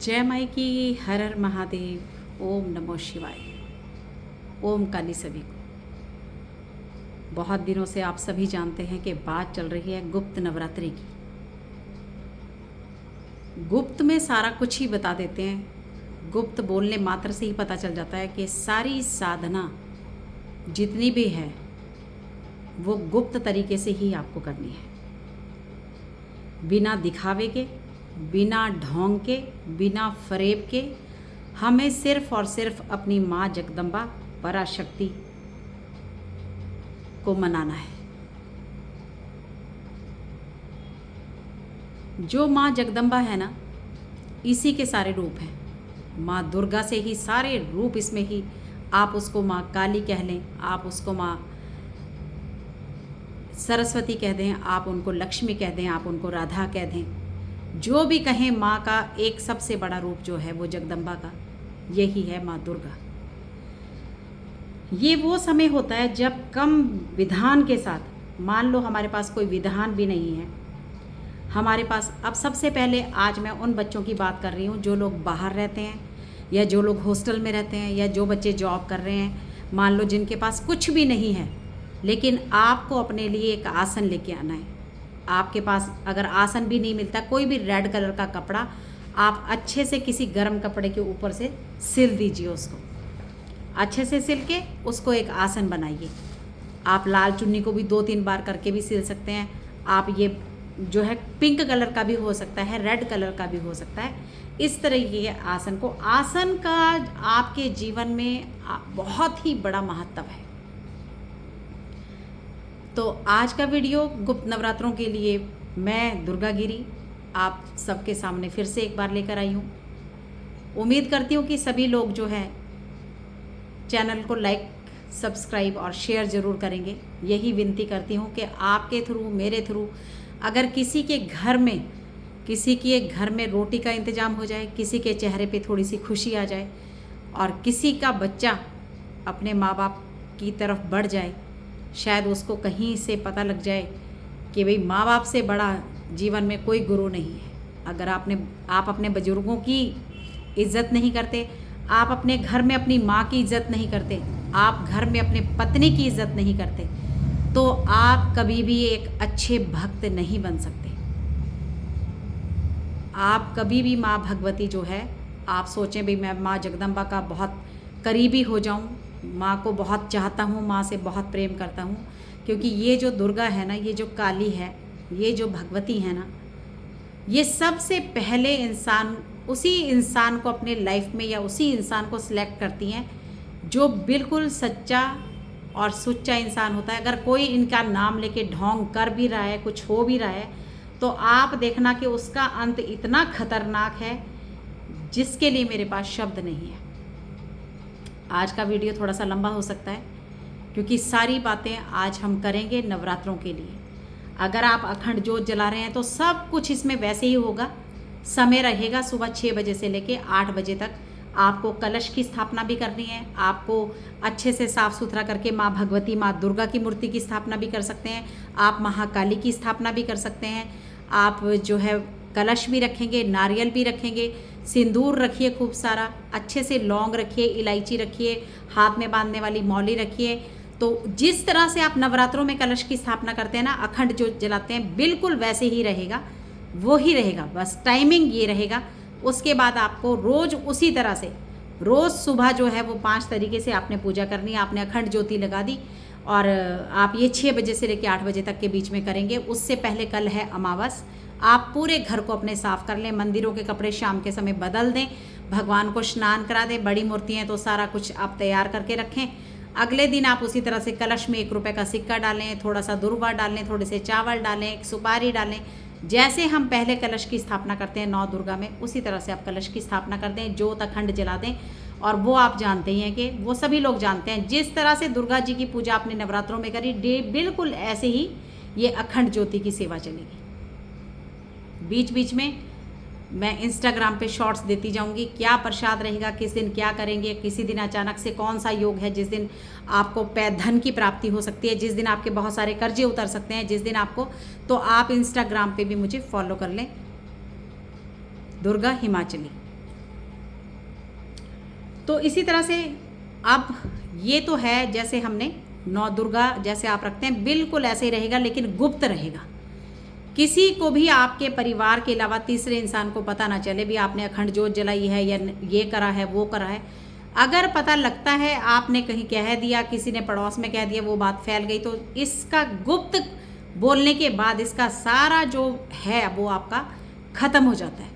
जय माई की। हर हर महादेव। ओम नमो शिवाय। ओम काली सभी को। बहुत दिनों से आप सभी जानते हैं कि बात चल रही है गुप्त नवरात्रि की। गुप्त में सारा कुछ ही बता देते हैं। गुप्त बोलने मात्र से ही पता चल जाता है कि सारी साधना जितनी भी है वो गुप्त तरीके से ही आपको करनी है, बिना दिखावे के, बिना ढोंग के, बिना फरेब के। हमें सिर्फ और सिर्फ अपनी माँ जगदम्बा पराशक्ति को मनाना है। जो माँ जगदम्बा है ना, इसी के सारे रूप हैं। माँ दुर्गा से ही सारे रूप इसमें ही। आप उसको माँ काली कह लें, आप उसको माँ सरस्वती कह दें, आप उनको लक्ष्मी कह दें, आप उनको राधा कह दें, जो भी कहें, माँ का एक सबसे बड़ा रूप जो है वो जगदम्बा का यही है, माँ दुर्गा। ये वो समय होता है जब कम विधान के साथ, मान लो हमारे पास कोई विधान भी नहीं है हमारे पास। अब सबसे पहले आज मैं उन बच्चों की बात कर रही हूँ जो लोग बाहर रहते हैं, या जो लोग हॉस्टल में रहते हैं, या जो बच्चे जॉब कर रहे हैं, मान लो जिनके पास कुछ भी नहीं है, लेकिन आपको अपने लिए एक आसन लेके आना है। आपके पास अगर आसन भी नहीं मिलता, कोई भी रेड कलर का कपड़ा आप अच्छे से किसी गर्म कपड़े के ऊपर से सिल दीजिए। उसको अच्छे से सिल के उसको एक आसन बनाइए। आप लाल चुन्नी को भी 2-3 बार करके भी सिल सकते हैं। आप ये जो है पिंक कलर का भी हो सकता है, रेड कलर का भी हो सकता है। इस तरह के आसन का आपके जीवन में बहुत ही बड़ा महत्व है। तो आज का वीडियो गुप्त नवरात्रों के लिए मैं दुर्गा गिरी आप सबके सामने फिर से एक बार लेकर आई हूँ। उम्मीद करती हूँ कि सभी लोग जो है चैनल को लाइक, सब्सक्राइब और शेयर ज़रूर करेंगे। यही विनती करती हूँ कि आपके थ्रू, मेरे थ्रू, अगर किसी के घर में रोटी का इंतज़ाम हो जाए, किसी के चेहरे पे थोड़ी सी खुशी आ जाए, और किसी का बच्चा अपने माँ बाप की तरफ बढ़ जाए, शायद उसको कहीं से पता लग जाए कि भाई माँ बाप से बड़ा जीवन में कोई गुरु नहीं है। अगर आप अपने बुजुर्गों की इज़्ज़त नहीं करते, आप अपने घर में अपनी माँ की इज़्ज़त नहीं करते, आप घर में अपने पत्नी की इज़्ज़त नहीं करते, तो आप कभी भी एक अच्छे भक्त नहीं बन सकते। आप कभी भी माँ भगवती जो है, आप सोचें भाई मैं माँ जगदम्बा का बहुत करीबी हो जाऊँ, माँ को बहुत चाहता हूँ, माँ से बहुत प्रेम करता हूँ, क्योंकि ये जो दुर्गा है ना, ये जो काली है, ये जो भगवती है ना, ये सबसे पहले उसी इंसान को अपने लाइफ में, या उसी इंसान को सिलेक्ट करती हैं जो बिल्कुल सच्चा और सुच्चा इंसान होता है। अगर कोई इनका नाम लेके ढोंग कर भी रहा है, कुछ हो भी रहा है, तो आप देखना कि उसका अंत इतना खतरनाक है जिसके लिए मेरे पास शब्द नहीं है। आज का वीडियो थोड़ा सा लंबा हो सकता है, क्योंकि सारी बातें आज हम करेंगे नवरात्रों के लिए। अगर आप अखंड ज्योत जला रहे हैं तो सब कुछ इसमें वैसे ही होगा। समय रहेगा सुबह 6 बजे से लेके 8 बजे तक। आपको कलश की स्थापना भी करनी है। आपको अच्छे से साफ़ सुथरा करके माँ भगवती, माँ दुर्गा की मूर्ति की स्थापना भी कर सकते हैं। आप महाकाली की स्थापना भी कर सकते हैं। आप जो है कलश भी रखेंगे, नारियल भी रखेंगे, सिंदूर रखिए खूब सारा, अच्छे से लौंग रखिए, इलायची रखिए, हाथ में बांधने वाली मौली रखिए। तो जिस तरह से आप नवरात्रों में कलश की स्थापना करते हैं ना, अखंड जो जलाते हैं, बिल्कुल वैसे ही रहेगा, वो ही रहेगा, बस टाइमिंग ये रहेगा। उसके बाद आपको रोज़ उसी तरह से, रोज़ सुबह जो है वो 5 तरीके से आपने पूजा करनी है। आपने अखंड ज्योति लगा दी, और आप ये 6 बजे से लेकर 8 बजे तक के बीच में करेंगे। उससे पहले कल है अमावस। आप पूरे घर को अपने साफ़ कर लें, मंदिरों के कपड़े शाम के समय बदल दें, भगवान को स्नान करा दें। बड़ी मूर्ति हैं तो सारा कुछ आप तैयार करके रखें। अगले दिन आप उसी तरह से कलश में 1 रुपये का सिक्का डालें, थोड़ा सा दुर्वा डालें, थोड़े से चावल डालें, एक सुपारी डालें। जैसे हम पहले कलश की स्थापना करते हैं 9 दुर्गा में, उसी तरह से आप कलश की स्थापना कर दें, ज्योत अखंड जला दें। और वो आप जानते ही हैं कि वो सभी लोग जानते हैं, जिस तरह से दुर्गा जी की पूजा आपने नवरात्रों में करी, बिल्कुल ऐसे ही ये अखंड ज्योति की सेवा चलेगी। बीच बीच में मैं इंस्टाग्राम पे शॉर्ट्स देती जाऊंगी, क्या प्रसाद रहेगा, किस दिन क्या करेंगे, किसी दिन अचानक से कौन सा योग है जिस दिन आपको धन की प्राप्ति हो सकती है, जिस दिन आपके बहुत सारे कर्जे उतर सकते हैं, जिस दिन आपको, तो आप इंस्टाग्राम पे भी मुझे फॉलो कर लें, दुर्गा हिमाचली। तो इसी तरह से अब ये तो है, जैसे हमने नौ दुर्गा जैसे आप रखते हैं बिल्कुल ऐसे ही रहेगा, लेकिन गुप्त रहेगा। किसी को भी आपके परिवार के अलावा तीसरे इंसान को पता ना चले भी आपने अखंड जोत जलाई है या ये करा है वो करा है। अगर पता लगता है आपने कहीं कह दिया, किसी ने पड़ोस में कह दिया, वो बात फैल गई, तो इसका गुप्त बोलने के बाद इसका सारा जो है वो आपका ख़त्म हो जाता है।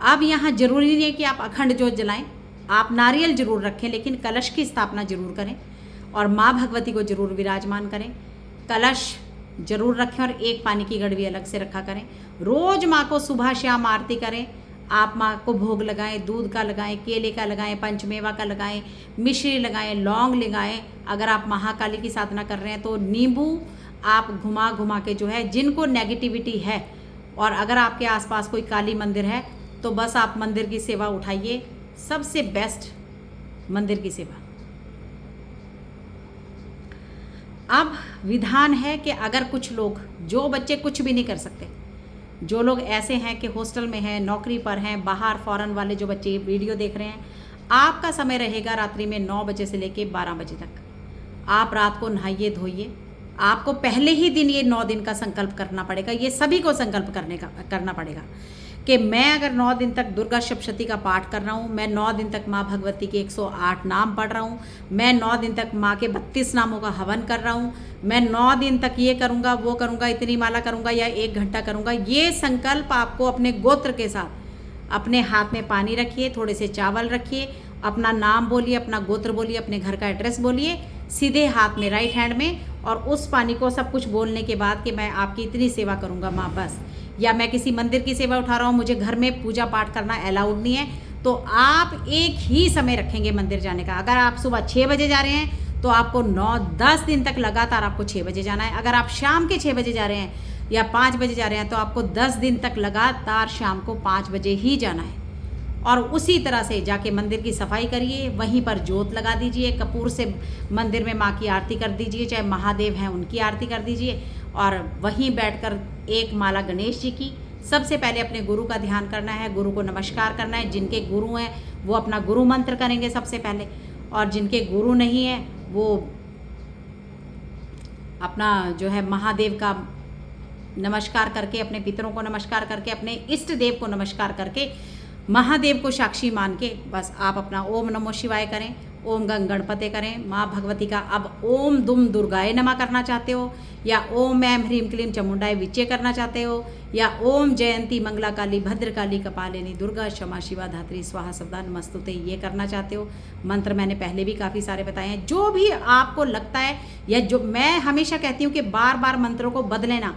अब यहाँ जरूरी नहीं है कि आप अखंड जोत जलाएं, आप नारियल जरूर रखें, लेकिन कलश की स्थापना जरूर करें और माँ भगवती को जरूर विराजमान करें। कलश जरूर रखें और एक पानी की गड़वी अलग से रखा करें। रोज माँ को सुबह शाम आरती करें। आप माँ को भोग लगाएं, दूध का लगाएं, केले का लगाएं, पंचमेवा का लगाएं, मिश्री लगाएं, लौंग लगाएं। अगर आप महाकाली की साधना कर रहे हैं तो नींबू आप घुमा घुमा के जो है, जिनको नेगेटिविटी है और अगर आपके आसपास कोई काली मंदिर है तो बस आप मंदिर की सेवा उठाइए, सबसे बेस्ट मंदिर की सेवा। अब विधान है कि अगर कुछ लोग, जो बच्चे कुछ भी नहीं कर सकते, जो लोग ऐसे हैं कि हॉस्टल में हैं, नौकरी पर हैं, बाहर फॉरेन वाले जो बच्चे वीडियो देख रहे हैं, आपका समय रहेगा रात्रि में 9 बजे से लेके 12 बजे तक। आप रात को नहाइए धोइए। आपको पहले ही दिन ये 9 दिन का संकल्प करना पड़ेगा। ये सभी को संकल्प करना पड़ेगा कि मैं अगर 9 दिन तक दुर्गा सप्तशती का पाठ कर रहा हूँ, मैं 9 दिन तक माँ भगवती के 108 नाम पढ़ रहा हूँ, मैं 9 दिन तक माँ के 32 नामों का हवन कर रहा हूँ, मैं 9 दिन तक ये करूँगा वो करूँगा, इतनी माला करूँगा या 1 घंटा करूँगा। ये संकल्प आपको अपने गोत्र के साथ, अपने हाथ में पानी रखिए, थोड़े से चावल रखिए, अपना नाम बोलिए, अपना गोत्र बोलिए, अपने घर का एड्रेस बोलिए सीधे हाथ में, राइट हैंड में, और उस पानी को सब कुछ बोलने के बाद कि मैं आपकी इतनी सेवा करूँगा माँ बस। या मैं किसी मंदिर की सेवा उठा रहा हूँ, मुझे घर में पूजा पाठ करना अलाउड नहीं है, तो आप एक ही समय रखेंगे मंदिर जाने का। अगर आप सुबह 6 बजे जा रहे हैं तो आपको 9-10 दिन तक लगातार आपको 6 बजे जाना है। अगर आप शाम के 6 बजे जा रहे हैं या 5 बजे जा रहे हैं तो आपको 10 दिन तक लगातार शाम को 5 बजे ही जाना है। और उसी तरह से जाके मंदिर की सफाई करिए, वहीं पर जोत लगा दीजिए, कपूर से मंदिर में माँ की आरती कर दीजिए, चाहे महादेव हैं उनकी आरती कर दीजिए, और वहीं बैठकर एक माला गणेश जी की। सबसे पहले अपने गुरु का ध्यान करना है, गुरु को नमस्कार करना है। जिनके गुरु हैं वो अपना गुरु मंत्र करेंगे सबसे पहले, और जिनके गुरु नहीं है वो अपना जो है महादेव का नमस्कार करके, अपने पितरों को नमस्कार करके, अपने इष्ट देव को नमस्कार करके, महादेव को साक्षी मान के बस आप अपना ओम नमो शिवाय करें, ओम गंग गणपते करें, माँ भगवती का अब ओम दुम दुर्गाए नमः करना चाहते हो, या ओम ऐं ह्रीं क्लीं चामुंडाए विचे करना चाहते हो, या ओम जयंती मंगला काली भद्रकाली कपालिनी दुर्गा क्षमा शिवा धात्री स्वाहा सदा नमस्तुते ये करना चाहते हो। मंत्र मैंने पहले भी काफ़ी सारे बताए हैं। जो भी आपको लगता है, या जो मैं हमेशा कहती हूँ कि बार बार मंत्रों को बदले ना।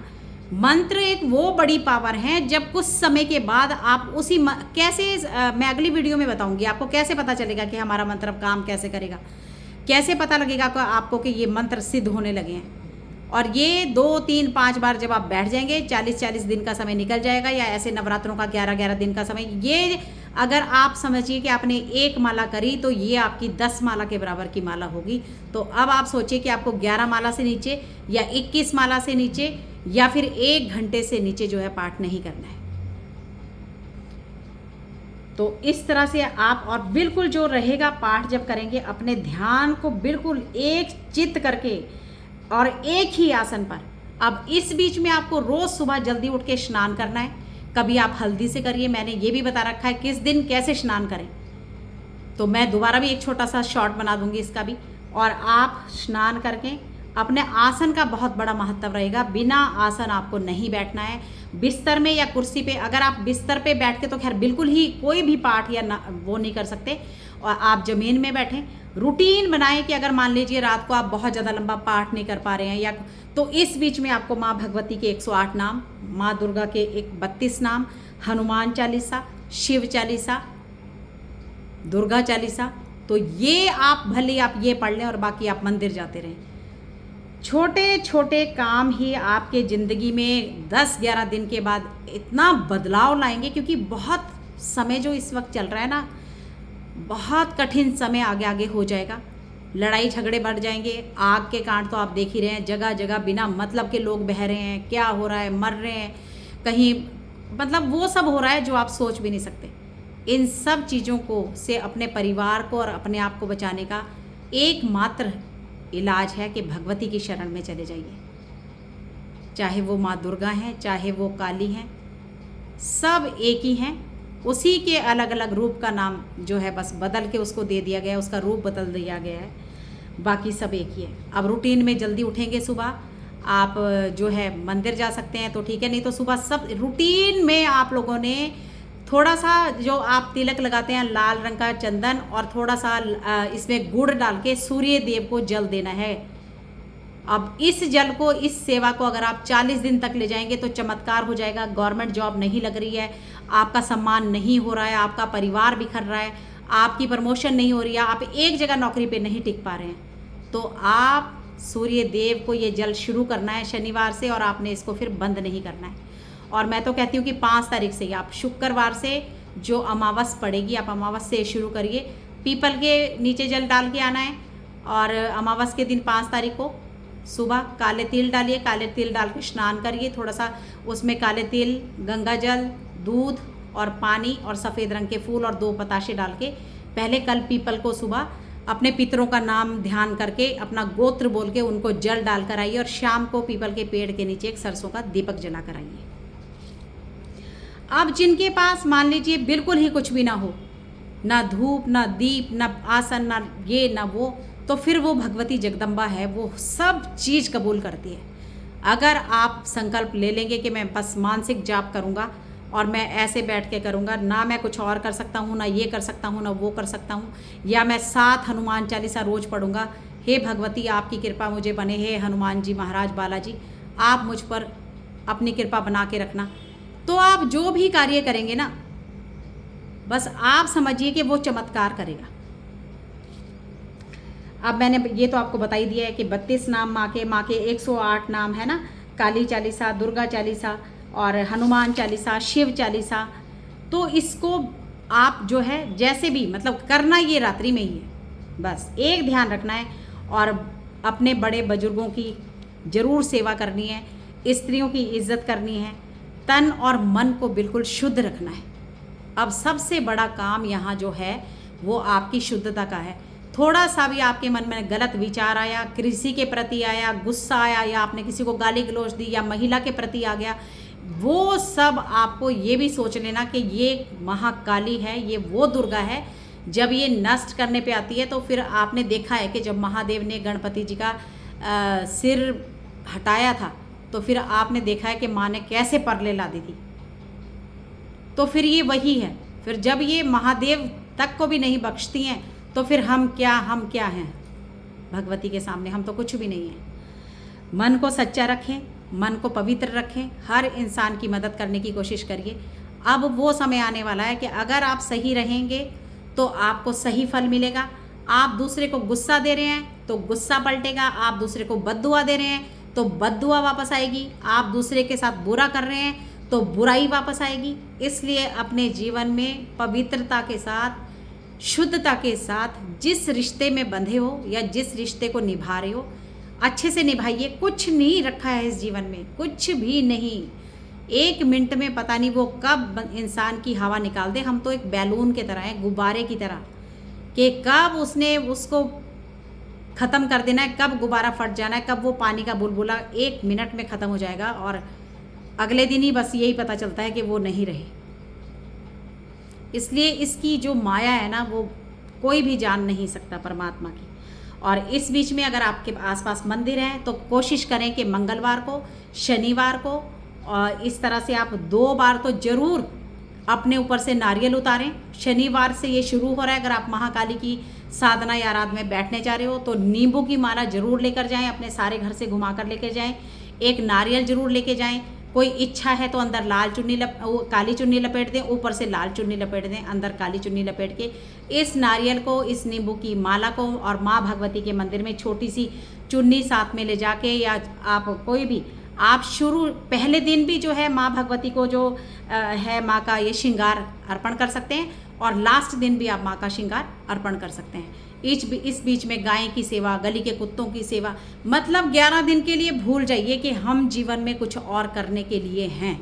मंत्र एक वो बड़ी पावर है जब कुछ समय के बाद आप उसी कैसे मैं अगली वीडियो में बताऊंगी आपको कैसे पता चलेगा कि हमारा मंत्र अब काम कैसे करेगा, कैसे पता लगेगा आपको कि ये मंत्र सिद्ध होने लगे हैं। और ये 2, 3, 5 बार जब आप बैठ जाएंगे, 40-40 दिन का समय निकल जाएगा, या ऐसे नवरात्रों का 11-11 दिन का समय। ये अगर आप समझिए कि आपने 1 माला करी तो ये आपकी 10 माला के बराबर की माला होगी। तो अब आप सोचिए कि आपको 11 माला से नीचे या 21 माला से नीचे या फिर 1 घंटे से नीचे जो है पाठ नहीं करना है। तो इस तरह से आप, और बिल्कुल जो रहेगा पाठ जब करेंगे, अपने ध्यान को बिल्कुल एक चित्त करके और एक ही आसन पर। अब इस बीच में आपको रोज सुबह जल्दी उठ के स्नान करना है। कभी आप हल्दी से करिए, मैंने ये भी बता रखा है किस दिन कैसे स्नान करें, तो मैं दोबारा भी एक छोटा सा शॉर्ट बना दूंगी इसका भी। और आप स्नान करके अपने आसन का बहुत बड़ा महत्व रहेगा। बिना आसन आपको नहीं बैठना है, बिस्तर में या कुर्सी पे। अगर आप बिस्तर पे बैठ के तो खैर बिल्कुल ही कोई भी पाठ या वो नहीं कर सकते, और आप ज़मीन में बैठें। रूटीन बनाएं कि अगर मान लीजिए रात को आप बहुत ज़्यादा लंबा पाठ नहीं कर पा रहे हैं, या तो इस बीच में आपको माँ भगवती के 108 नाम, माँ दुर्गा के 32 नाम, हनुमान चालीसा, शिव चालीसा, दुर्गा चालीसा, तो ये आप भले आप ये पढ़ लें और बाकी आप मंदिर जाते रहें। छोटे छोटे काम ही आपके ज़िंदगी में 10-11 दिन के बाद इतना बदलाव लाएंगे, क्योंकि बहुत समय जो इस वक्त चल रहा है ना, बहुत कठिन समय आगे आगे हो जाएगा। लड़ाई झगड़े बढ़ जाएंगे, आग के कांड तो आप देख ही रहे हैं, जगह जगह बिना मतलब के लोग बह रहे हैं, क्या हो रहा है, मर रहे हैं कहीं, मतलब वो सब हो रहा है जो आप सोच भी नहीं सकते। इन सब चीज़ों को से अपने परिवार को और अपने आप को बचाने का एकमात्र इलाज है कि भगवती की शरण में चले जाइए। चाहे वो माँ दुर्गा हैं, चाहे वो काली हैं, सब एक ही हैं। उसी के अलग अलग रूप का नाम जो है बस बदल के उसको दे दिया गया है, उसका रूप बदल दिया गया है, बाकी सब एक ही है। अब रूटीन में जल्दी उठेंगे सुबह, आप जो है मंदिर जा सकते हैं तो ठीक है, नहीं तो सुबह सब रूटीन में आप लोगों ने थोड़ा सा जो आप तिलक लगाते हैं लाल रंग का चंदन और थोड़ा सा इसमें गुड़ डाल के सूर्य देव को जल देना है। अब इस जल को, इस सेवा को अगर आप 40 दिन तक ले जाएंगे तो चमत्कार हो जाएगा। गवर्नमेंट जॉब नहीं लग रही है, आपका सम्मान नहीं हो रहा है, आपका परिवार बिखर रहा है, आपकी प्रमोशन नहीं हो रही है, आप एक जगह नौकरी पे नहीं टिक पा रहे हैं, तो आप सूर्य देव को ये जल शुरू करना है शनिवार से और आपने इसको फिर बंद नहीं करना है। और मैं तो कहती हूँ कि 5 तारीख से ही आप शुक्रवार से जो अमावस पड़ेगी आप अमावस से शुरू करिए। पीपल के नीचे जल डाल के आना है और अमावस के दिन 5 तारीख को सुबह काले तिल डालिए, काले तिल डाल के स्नान करिए, थोड़ा सा उसमें काले तिल, गंगा जल, दूध और पानी और सफ़ेद रंग के फूल और 2 पताशे डाल के पहले कल पीपल को सुबह अपने पितरों का नाम ध्यान करके अपना गोत्र बोल के उनको जल डाल कर आइए और शाम को पीपल के पेड़ के नीचे एक सरसों का दीपक जला कर आइए। अब जिनके पास मान लीजिए बिल्कुल ही कुछ भी ना हो, ना धूप, ना दीप, ना आसन, ना ये ना वो, तो फिर वो भगवती जगदम्बा है, वो सब चीज़ कबूल करती है। अगर आप संकल्प ले लेंगे कि मैं बस मानसिक जाप करूँगा और मैं ऐसे बैठ के करूँगा, ना मैं कुछ और कर सकता हूँ, ना ये कर सकता हूँ, ना वो कर सकता हूँ, या मैं 7 हनुमान चालीसा रोज़ पढ़ूँगा, हे भगवती आपकी कृपा मुझे बने, हे हनुमान जी महाराज बालाजी आप मुझ पर अपनी कृपा बना के रखना, तो आप जो भी कार्य करेंगे ना, बस आप समझिए कि वो चमत्कार करेगा। अब मैंने ये तो आपको बता ही दिया है कि 32 नाम माँ के 108 नाम है ना, काली चालीसा, दुर्गा चालीसा और हनुमान चालीसा, शिव चालीसा। तो इसको आप जो है जैसे भी मतलब करना ये रात्रि में ही है, बस एक ध्यान रखना है और अपने बड़े बुजुर्गों की ज़रूर सेवा करनी है, स्त्रियों की इज्जत करनी है, तन और मन को बिल्कुल शुद्ध रखना है। अब सबसे बड़ा काम यहाँ जो है वो आपकी शुद्धता का है। थोड़ा सा भी आपके मन में गलत विचार आया, किसी के प्रति आया, गुस्सा आया, या आपने किसी को गाली गलौज दी, या महिला के प्रति आ गया, वो सब आपको ये भी सोच लेना कि ये महाकाली है, ये वो दुर्गा है। जब ये नष्ट करने पे आती है तो फिर आपने देखा है कि जब महादेव ने गणपति जी का सिर हटाया था तो फिर आपने देखा है कि माँ ने कैसे परले ला दी थी। तो फिर ये वही है। फिर जब ये महादेव तक को भी नहीं बख्शती हैं तो फिर हम क्या हैं भगवती के सामने? हम तो कुछ भी नहीं हैं। मन को सच्चा रखें, मन को पवित्र रखें, हर इंसान की मदद करने की कोशिश करिए। अब वो समय आने वाला है कि अगर आप सही रहेंगे तो आपको सही फल मिलेगा। आप दूसरे को गुस्सा दे रहे हैं तो गुस्सा पलटेगा, आप दूसरे को बद्दुआ दे रहे हैं तो बद्दुआ वापस आएगी, आप दूसरे के साथ बुरा कर रहे हैं तो बुराई वापस आएगी। इसलिए अपने जीवन में पवित्रता के साथ, शुद्धता के साथ जिस रिश्ते में बंधे हो या जिस रिश्ते को निभा रहे हो अच्छे से निभाइए। कुछ नहीं रखा है इस जीवन में, कुछ भी नहीं। 1 मिनट में पता नहीं वो कब इंसान की हवा निकाल दे। हम तो एक बैलून की तरह हैं, गुब्बारे की तरह, कि कब उसने उसको ख़त्म कर देना है, कब गुब्बारा फट जाना है, कब वो पानी का बुलबुला 1 मिनट में ख़त्म हो जाएगा और अगले दिन ही बस यही पता चलता है कि वो नहीं रहे। इसलिए इसकी जो माया है ना वो कोई भी जान नहीं सकता परमात्मा की। और इस बीच में अगर आपके आसपास मंदिर हैं तो कोशिश करें कि मंगलवार को, शनिवार को और इस तरह से आप 2 बार तो ज़रूर अपने ऊपर से नारियल उतारें। शनिवार से ये शुरू हो रहा है। अगर आप महाकाली की साधना या आराधना में बैठने जा रहे हो तो नींबू की माला ज़रूर लेकर जाएं, अपने सारे घर से घुमा कर लेकर जाएं, एक नारियल ज़रूर लेके जाएं। कोई इच्छा है तो अंदर लाल चुन्नी काली चुन्नी लपेट दें, ऊपर से लाल चुन्नी लपेट दें, अंदर काली चुन्नी लपेट के इस नारियल को, इस नींबू की माला को और माँ भगवती के मंदिर में छोटी सी चुन्नी साथ में ले जाके, या आप कोई भी आप शुरू पहले दिन भी जो है माँ भगवती को जो है माँ का ये श्रृंगार अर्पण कर सकते हैं और लास्ट दिन भी आप माँ का श्रृंगार अर्पण कर सकते हैं। इस बीच में गाय की सेवा, गली के कुत्तों की सेवा, मतलब 11 दिन के लिए भूल जाइए कि हम जीवन में कुछ और करने के लिए हैं।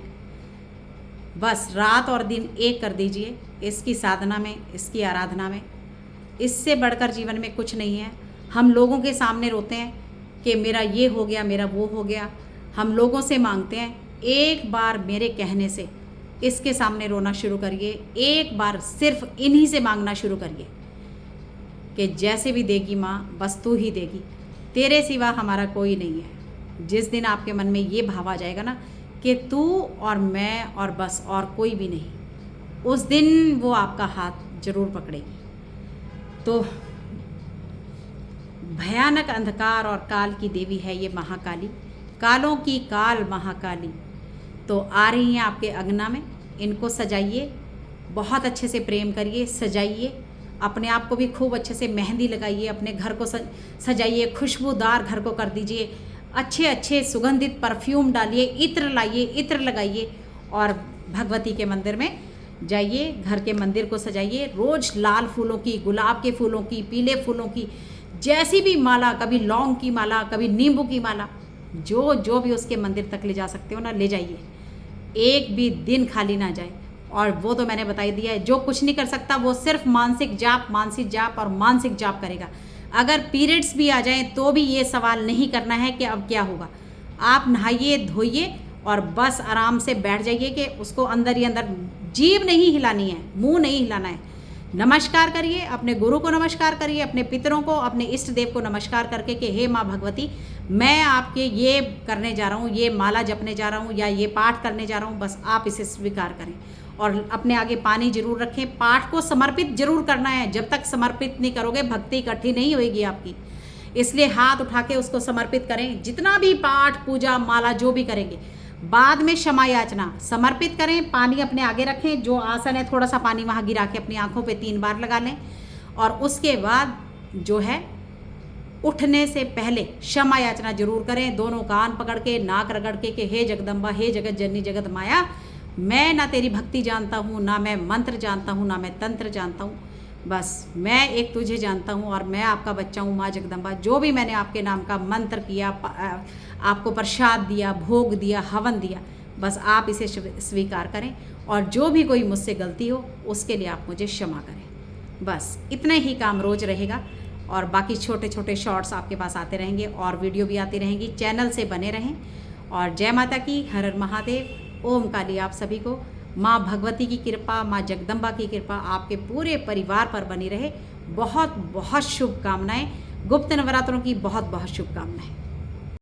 बस रात और दिन एक कर दीजिए इसकी साधना में, इसकी आराधना में। इससे बढ़कर जीवन में कुछ नहीं है। हम लोगों के सामने रोते हैं कि मेरा ये हो गया, मेरा वो हो गया, हम लोगों से मांगते हैं। एक बार मेरे कहने से इसके सामने रोना शुरू करिए, एक बार सिर्फ इन्हीं से मांगना शुरू करिए कि जैसे भी देगी माँ, बस तू ही देगी, तेरे सिवा हमारा कोई नहीं है। जिस दिन आपके मन में ये भाव आ जाएगा ना कि तू और मैं और बस और कोई भी नहीं, उस दिन वो आपका हाथ जरूर पकड़ेगी। तो भयानक अंधकार और काल की देवी है ये महाकाली, कालों की काल महाकाली। तो आ रही हैं आपके अंगना में, इनको सजाइए, बहुत अच्छे से प्रेम करिए, सजाइए, अपने आप को भी खूब अच्छे से मेहंदी लगाइए, अपने घर को सजाइए, खुशबूदार घर को कर दीजिए, अच्छे अच्छे सुगंधित परफ्यूम डालिए, इत्र लाइए, इत्र लगाइए और भगवती के मंदिर में जाइए, घर के मंदिर को सजाइए। रोज़ लाल फूलों की, गुलाब के फूलों की, पीले फूलों की, जैसी भी माला, कभी लौंग की माला, कभी नींबू की माला, जो जो भी उसके मंदिर तक ले जा सकते हो ना, ले जाइए। एक भी दिन खाली ना जाए। और वो तो मैंने बता ही दिया है, जो कुछ नहीं कर सकता वो सिर्फ मानसिक जाप और मानसिक जाप करेगा। अगर पीरियड्स भी आ जाएं तो भी ये सवाल नहीं करना है कि अब क्या होगा। आप नहाइए, धोइए और बस आराम से बैठ जाइए कि उसको अंदर ही अंदर, जीभ नहीं हिलानी है, मुंह नहीं हिलाना है। नमस्कार करिए, अपने गुरु को नमस्कार करिए, अपने पितरों को, अपने इष्ट देव को नमस्कार करके कि हे माँ भगवती, मैं आपके ये करने जा रहा हूँ, ये माला जपने जा रहा हूँ या ये पाठ करने जा रहा हूँ, बस आप इसे स्वीकार करें। और अपने आगे पानी जरूर रखें। पाठ को समर्पित जरूर करना है, जब तक समर्पित नहीं करोगे भक्ति इकट्ठी नहीं होगी आपकी। इसलिए हाथ उठा के उसको समर्पित करें। जितना भी पाठ, पूजा, माला जो भी करेंगे, बाद में क्षमा याचना समर्पित करें। पानी अपने आगे रखें, जो आसन है थोड़ा सा पानी वहाँ गिरा के अपनी आंखों पे 3 बार लगा लें। और उसके बाद जो है उठने से पहले क्षमा याचना जरूर करें, दोनों कान पकड़ के, नाक रगड़ के कि हे जगदम्बा, हे जगत जननी, जगत माया, मैं ना तेरी भक्ति जानता हूँ, ना मैं मंत्र जानता हूँ, ना मैं तंत्र जानता हूँ, बस मैं एक तुझे जानता हूँ और मैं आपका बच्चा हूँ माँ जगदम्बा। जो भी मैंने आपके नाम का मंत्र किया, आपको प्रसाद दिया, भोग दिया, हवन दिया, बस आप इसे स्वीकार करें। और जो भी कोई मुझसे गलती हो उसके लिए आप मुझे क्षमा करें। बस इतना ही काम रोज़ रहेगा। और बाकी छोटे छोटे शॉर्ट्स आपके पास आते रहेंगे और वीडियो भी आती रहेंगी। चैनल से बने रहें। और जय माता की, हर हर महादेव, ओम काली। आप सभी को माँ भगवती की कृपा, माँ जगदम्बा की कृपा आपके पूरे परिवार पर बनी रहे। बहुत बहुत शुभकामनाएं। गुप्त नवरात्रों की बहुत बहुत शुभकामनाएं।